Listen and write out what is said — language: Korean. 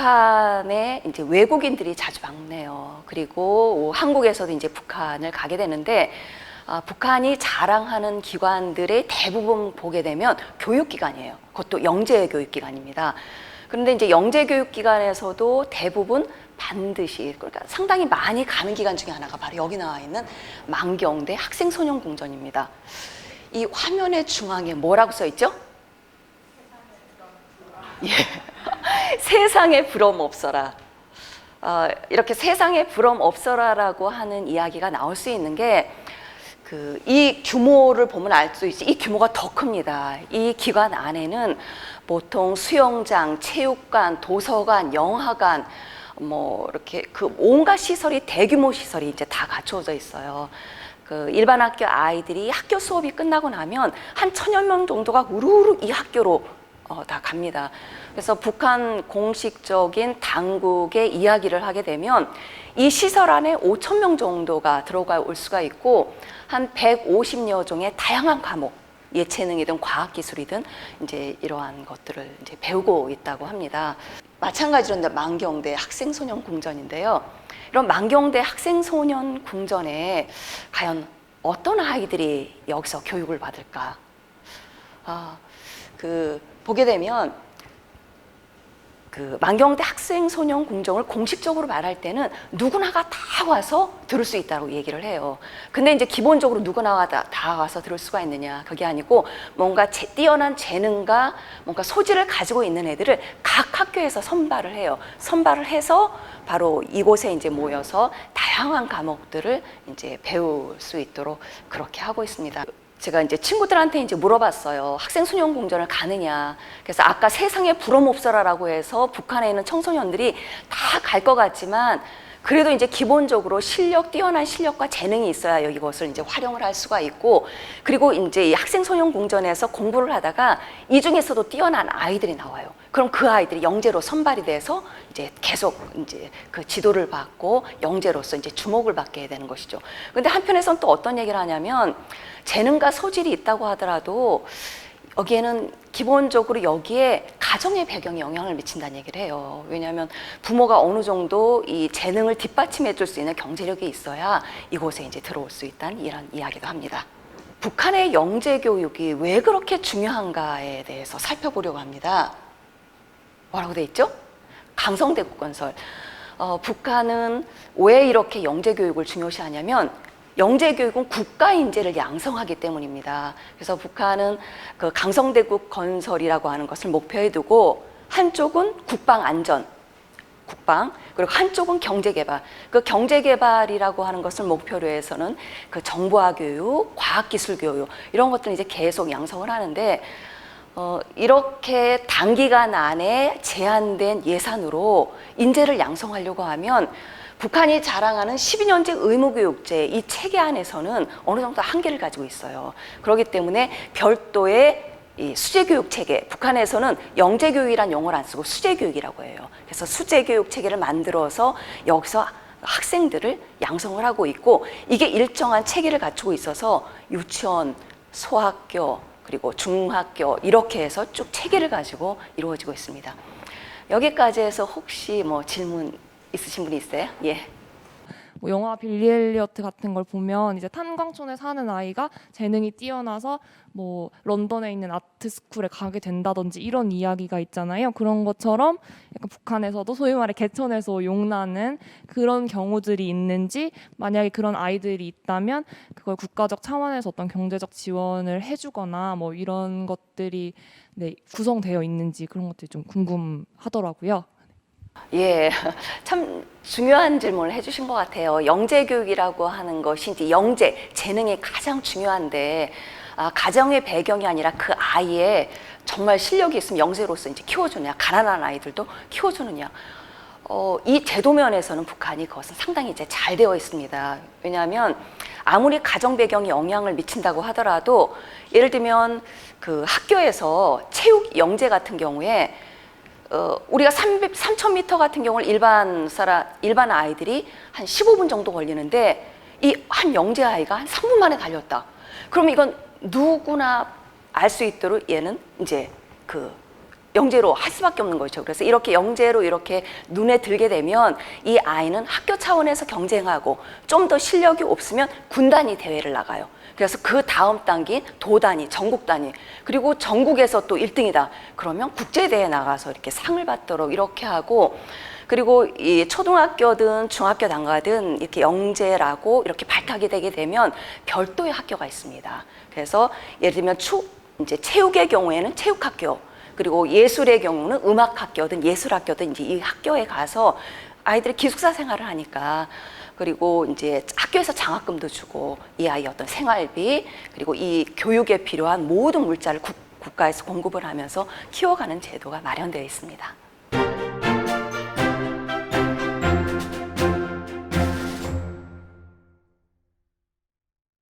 북한에 이제 외국인들이 자주 방문해요. 그리고 한국에서도 이제 북한을 가게 되는데, 북한이 자랑하는 기관들의 대부분 보게 되면 교육기관이에요. 그것도 영재 교육기관입니다. 그런데 이제 영재 교육기관에서도 대부분 반드시, 그러니까 상당히 많이 가는 기관 중에 하나가 바로 여기 나와 있는 만경대 학생소년궁전입니다. 이 화면의 중앙에 뭐라고 써 있죠? 예. 세상에 부러움 없어라. 이렇게 세상에 부러움 없어라라고 하는 이야기가 나올 수 있는 게, 이 규모를 보면 알 수 있지, 이 규모가 더 큽니다. 이 기관 안에는 보통 수영장, 체육관, 도서관, 영화관, 뭐 이렇게 온갖 시설이, 대규모 시설이 이제 다 갖춰져 있어요. 일반 학교 아이들이 학교 수업이 끝나고 나면 한 1000여 명 정도가 우르르 이 학교로 다 갑니다. 그래서 북한 공식적인 당국의 이야기를 하게 되면 이 시설 안에 5000명 정도가 들어가 올 수가 있고, 한 150여 종의 다양한 과목, 예체능이든 과학기술이든 이제 이러한 것들을 이제 배우고 있다고 합니다. 마찬가지로 만경대 학생소년궁전인데요. 이런 만경대 학생소년궁전에 과연 어떤 아이들이 여기서 교육을 받을까? 보게 되면 만경대 학생소년궁전을 공식적으로 말할 때는 누구나가 다 와서 들을 수 있다고 얘기를 해요. 근데 이제 기본적으로 누구나가 다 와서 들을 수가 있느냐, 그게 아니고 뭔가 뛰어난 재능과 뭔가 소질을 가지고 있는 애들을 각 학교에서 선발을 해요. 선발을 해서 바로 이곳에 이제 모여서 다양한 과목들을 이제 배울 수 있도록 그렇게 하고 있습니다. 제가 이제 친구들한테 이제 물어봤어요. 학생소년궁전을 가느냐. 그래서 아까 세상에 부러움 없어라라고 해서 북한에 있는 청소년들이 다 갈 것 같지만, 그래도 이제 기본적으로 뛰어난 실력과 재능이 있어야 이것을 이제 활용을 할 수가 있고, 그리고 이제 이 학생소년궁전에서 공부를 하다가 이 중에서도 뛰어난 아이들이 나와요. 그럼 그 아이들이 영재로 선발이 돼서 이제 계속 이제 그 지도를 받고 영재로서 이제 주목을 받게 되는 것이죠. 근데 한편에서는 또 어떤 얘기를 하냐면, 재능과 소질이 있다고 하더라도 여기에는 기본적으로 여기에 가정의 배경이 영향을 미친다는 얘기를 해요. 왜냐하면 부모가 어느 정도 이 재능을 뒷받침해 줄 수 있는 경제력이 있어야 이곳에 이제 들어올 수 있다는 이런 이야기도 합니다. 북한의 영재 교육이 왜 그렇게 중요한가에 대해서 살펴보려고 합니다. 뭐라고 돼 있죠? 강성대국 건설. 북한은 왜 이렇게 영재 교육을 중요시하냐면, 영재 교육은 국가 인재를 양성하기 때문입니다. 그래서 북한은 그 강성대국 건설이라고 하는 것을 목표에 두고, 한쪽은 국방 안전, 그리고 한쪽은 경제 개발. 그 경제 개발이라고 하는 것을 목표로 해서는 그 정보화 교육, 과학기술 교육, 이런 것들을 이제 계속 양성을 하는데, 이렇게 단기간 안에 제한된 예산으로 인재를 양성하려고 하면 북한이 자랑하는 12년제 의무교육제, 이 체계 안에서는 어느 정도 한계를 가지고 있어요. 그렇기 때문에 별도의 이 수제교육 체계, 북한에서는 영재교육이란 용어를 안 쓰고 수제교육이라고 해요. 그래서 수제교육 체계를 만들어서 여기서 학생들을 양성을 하고 있고, 이게 일정한 체계를 갖추고 있어서 유치원, 소학교, 그리고 중학교, 이렇게 해서 쭉 체계를 가지고 이루어지고 있습니다. 여기까지 해서 혹시 뭐 질문 있으신 분이 있어요? 예. 뭐 영화 빌리 엘리어트 같은 걸 보면 이제 탄광촌에 사는 아이가 재능이 뛰어나서 뭐 런던에 있는 아트 스쿨에 가게 된다든지 이런 이야기가 있잖아요. 그런 것처럼 약간 북한에서도 소위 말해 개천에서 용나는 그런 경우들이 있는지, 만약에 그런 아이들이 있다면 그걸 국가적 차원에서 어떤 경제적 지원을 해주거나 뭐 이런 것들이 구성되어 있는지, 그런 것들이 좀 궁금하더라고요. 예, 참 중요한 질문을 해주신 것 같아요. 영재교육이라고 하는 것이 이제 영재, 재능이 가장 중요한데, 가정의 배경이 아니라 그 아이의 정말 실력이 있으면 영재로서 이제 키워주느냐, 가난한 아이들도 키워주느냐. 이 제도면에서는 북한이 그것은 상당히 이제 잘 되어 있습니다. 왜냐하면 아무리 가정 배경이 영향을 미친다고 하더라도, 예를 들면 그 학교에서 체육 영재 같은 경우에 우리가 3000m 같은 경우를 일반 아이들이 한 15분 정도 걸리는데, 이 한 영재 아이가 한 3분 만에 달렸다. 그럼 이건 누구나 알 수 있도록 얘는 이제 그 영재로 할 수밖에 없는 거죠. 그래서 이렇게 영재로 이렇게 눈에 들게 되면 이 아이는 학교 차원에서 경쟁하고 좀 더 실력이 없으면 군단위 대회를 나가요. 그래서 그 다음 단계인 도단위, 전국 단위, 그리고 전국에서 또 1등이다. 그러면 국제대회에 나가서 이렇게 상을 받도록 이렇게 하고, 그리고 이 초등학교든 중학교 단가든 이렇게 영재라고 이렇게 발탁이 되게 되면 별도의 학교가 있습니다. 그래서 예를 들면 이제 체육의 경우에는 체육학교, 그리고 예술의 경우는 음악학교든 예술학교든 이제 이 학교에 가서 아이들이 기숙사 생활을 하니까, 그리고 이제 학교에서 장학금도 주고 이 아이의 어떤 생활비, 그리고 이 교육에 필요한 모든 물자를 국가에서 공급을 하면서 키워가는 제도가 마련되어 있습니다.